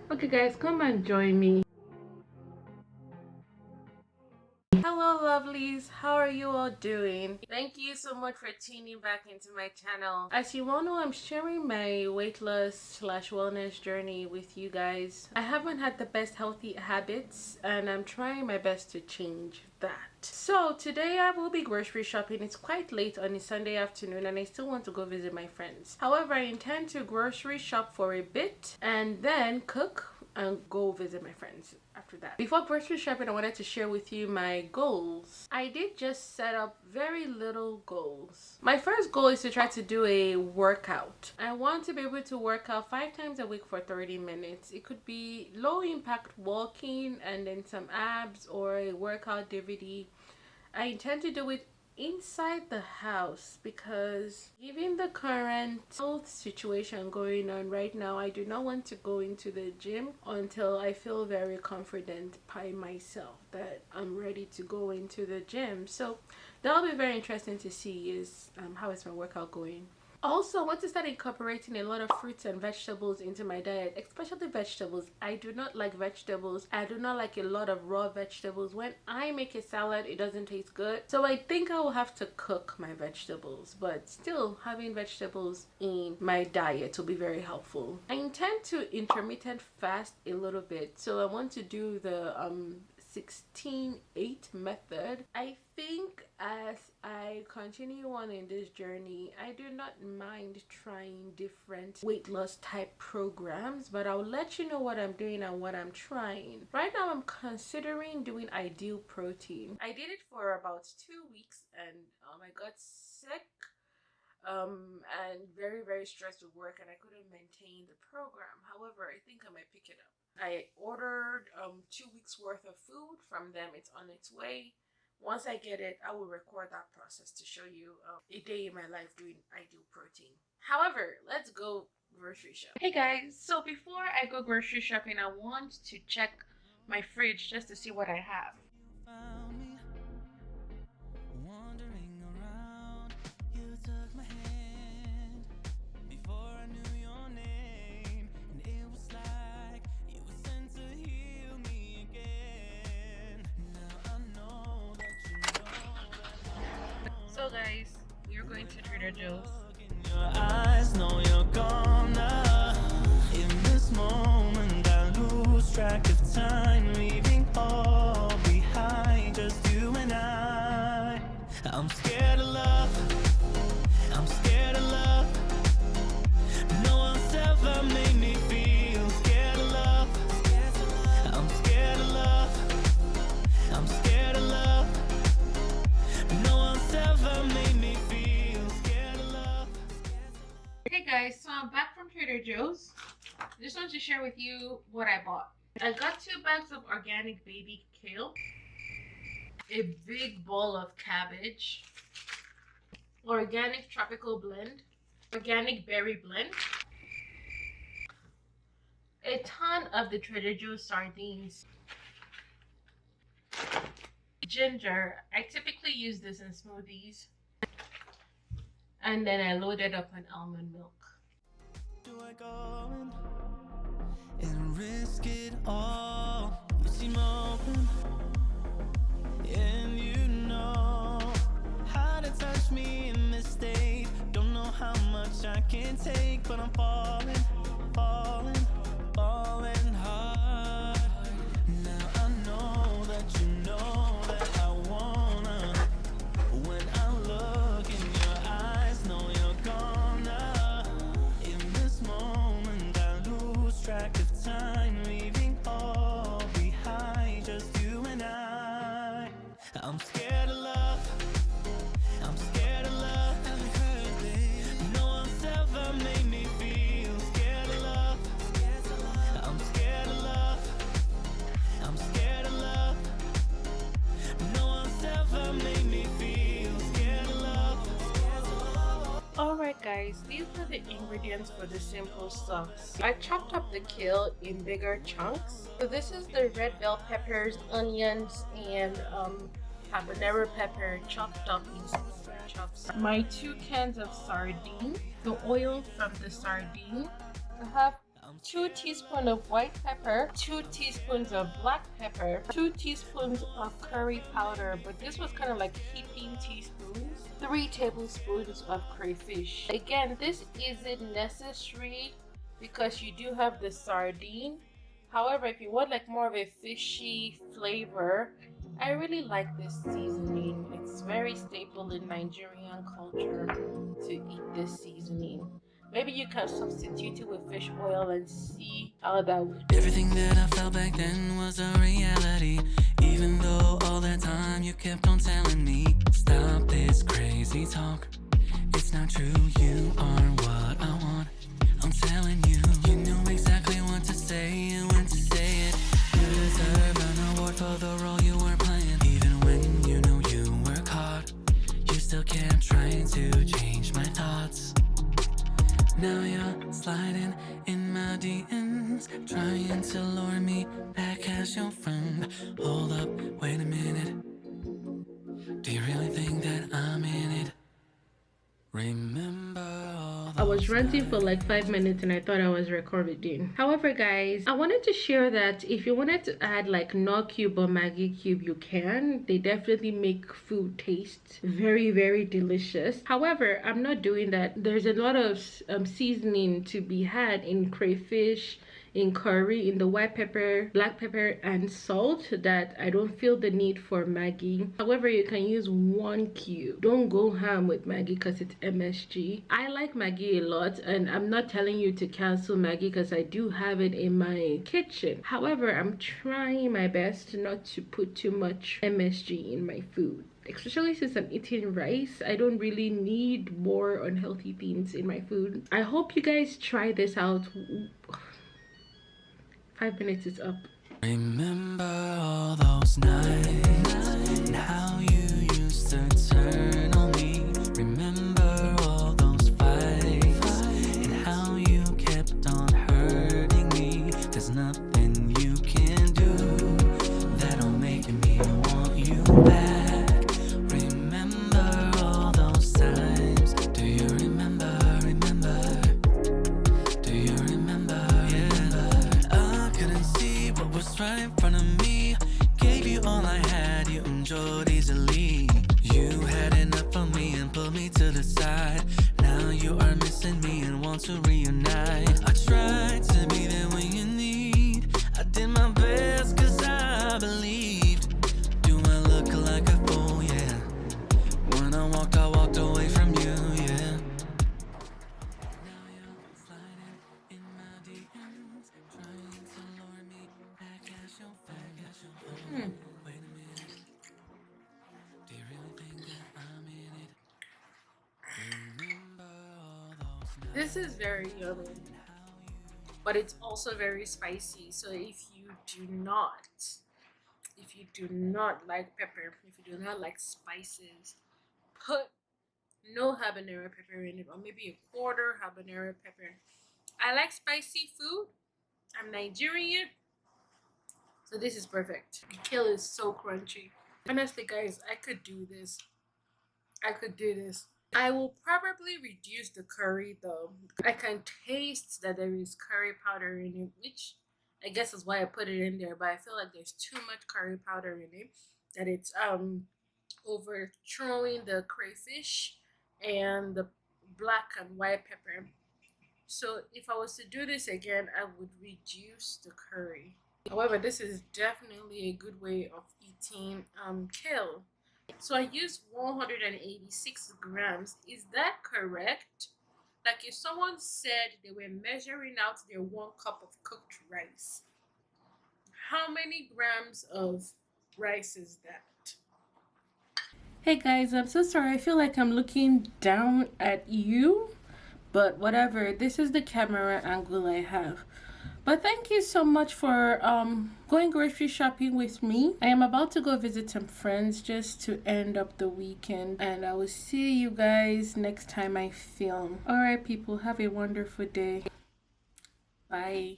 Okay guys, come and join me. Hello lovelies, how are you all doing? Thank you so much for tuning back into my channel. As you all know, I'm sharing my weight loss slash wellness journey with you guys. I haven't had the best healthy habits and I'm trying my best to change that. So today I will be grocery shopping. It's quite late on a Sunday afternoon and I still want to go visit my friends. However, I intend to grocery shop for a bit and then cook and go visit my friends after that. Before grocery shopping, I wanted to share with you my goals. I did just set up very little goals. My first goal is to try to do a workout. I want to be able to work out 5 times a week for 30 minutes. It could be low impact walking and then some abs or a workout DVD. I intend to do it inside the house because given the current health situation going on right now, I do not want to go into the gym until I feel very confident by myself that I'm ready to go into the gym. So that'll be very interesting to see is how is my workout going. Also, I want to start incorporating a lot of fruits and vegetables into my diet, especially vegetables. I do not like vegetables. I do not like a lot of raw vegetables. When I make a salad, it doesn't taste good. So I think I will have to cook my vegetables, but still having vegetables in my diet will be very helpful. I intend to intermittent fast a little bit. So I want to do the 16-8 method. I think as I continue on in this journey, I do not mind trying different weight loss type programs, but I'll let you know what I'm doing and what I'm trying. Right now I'm considering doing Ideal Protein. I did it for about 2 weeks and I got sick and very stressed with work and I couldn't maintain the program. However, I think I might pick it up. I ordered 2 weeks worth of food from them. It's on its way. Once I get it, I will record that process to show you a day in my life doing Ideal Protein. However, let's go grocery shop. Hey guys, so before I go grocery shopping, I want to check my fridge just to see what I have. So guys, you're going to Trader Joe's. Your eyes know you're gonna. In this moment I lose track of time, leaving all behind, just you and I. I'm scared of love, I'm scared of love. No one's ever made me feel scared of love. I'm scared of love, I'm scared of love. No one's ever made me feel scared of love. Hey guys, so I'm back from Trader Joe's. I just want to share with you what I bought. I got 2 bags of organic baby kale, a big bowl of cabbage, organic tropical blend, organic berry blend, a ton of the Trader Joe's sardines, ginger. I typically use this in smoothies, and then I loaded up on almond milk. Do I go in and risk it all? You seem open, and you know how to touch me in this state. Don't know how much I can take, but I'm falling, falling, falling hard. Now I know that you know that I wanna. When I look in your eyes, know you're gonna. In this moment I lose track of time, leaving all behind, just you and I. I'm scared of love, I'm scared of love. No one's ever made me feel scared of love. I'm scared of love, I'm scared of love. No one's ever made me feel scared of love. Alright guys, these are the ingredients for the simple sauce. I chopped up the kale in bigger chunks. So this is the red bell peppers, onions, and habanero pepper chopped up in smaller chops. My 2 cans of sardine, the oil from the sardine. I have 2 teaspoons of white pepper, 2 teaspoons of black pepper, 2 teaspoons of curry powder, but this was kind of like heaping teaspoons, 3 tablespoons of crayfish. Again, this isn't necessary because you do have the sardine. However, if you want like more of a fishy flavor, I really like this seasoning. It's very staple in Nigerian culture to eat this seasoning. Maybe you can substitute it with fish oil and see how that would. Everything that I felt back then was a reality. Even though all that time you kept on telling me, stop this crazy talk. It's not true, you are what I want. I'm telling you, you knew exactly what to say and when to say it. You deserve an award for the role you were playing. Even when you know you were caught, you still kept trying to change my thoughts. Now you're sliding in my DMs, trying to lure me back as your friend. Hold up, wait a minute. Do you really think that I'm in it? Remember all I was ranting for like 5 minutes and I thought I was recording. However, guys, I wanted to share that if you wanted to add like Knorr cube or Maggi cube, you can. They definitely make food taste very, very delicious. However, I'm not doing that. There's a lot of seasoning to be had in crayfish, in curry, in the white pepper, black pepper, and salt that I don't feel the need for Maggi. However, you can use 1 cube. Don't go ham with Maggi because it's MSG. I like Maggi a lot, and I'm not telling you to cancel Maggi because I do have it in my kitchen. However, I'm trying my best not to put too much MSG in my food. Especially since I'm eating rice, I don't really need more unhealthy things in my food. I hope you guys try this out. 5 minutes is up. Remember all those nights and how you used to turn on me. Remember all those fights and how you kept on hurting me. There's nothing you can do that'll make me want you back. Remember all those times. Do you remember? Do you remember? I couldn't see what was right in front of me. Gave you all I had, you enjoyed easily. You had enough of me and pulled me to the side. Now you are missing me and want to reunite. I tried to be there when you need. I did my best cause I believed. Do I look like a fool? Yeah. When I walked away from you, yeah. Now you're sliding in my DMs, trying to lure me back as your friend. Wait a minute. Do you really think that I'm in it? Remember all those nights. This is very yummy, but it's also very spicy. So if you do not like pepper, if you do not like spices, put no habanero pepper in it, or maybe a quarter habanero pepper. I like spicy food. I'm Nigerian, so this is perfect. The kale is so crunchy. Honestly, guys, I could do this. I will probably reduce the curry though. I can taste that there is curry powder in it, which I guess is why I put it in there, but I feel like there's too much curry powder in it, that it's overthrowing the crayfish and the black and white pepper. So if I was to do this again, I would reduce the curry. However, this is definitely a good way of eating kale. So I used 186 grams. Is that correct? Like if someone said they were measuring out their 1 cup of cooked rice, how many grams of rice is that? Hey guys, I'm so sorry. I feel like I'm looking down at you, but whatever. This is the camera angle I have. But thank you so much for going grocery shopping with me. I am about to go visit some friends just to end up the weekend, and I will see you guys next time I film. All right, people, have a wonderful day. Bye.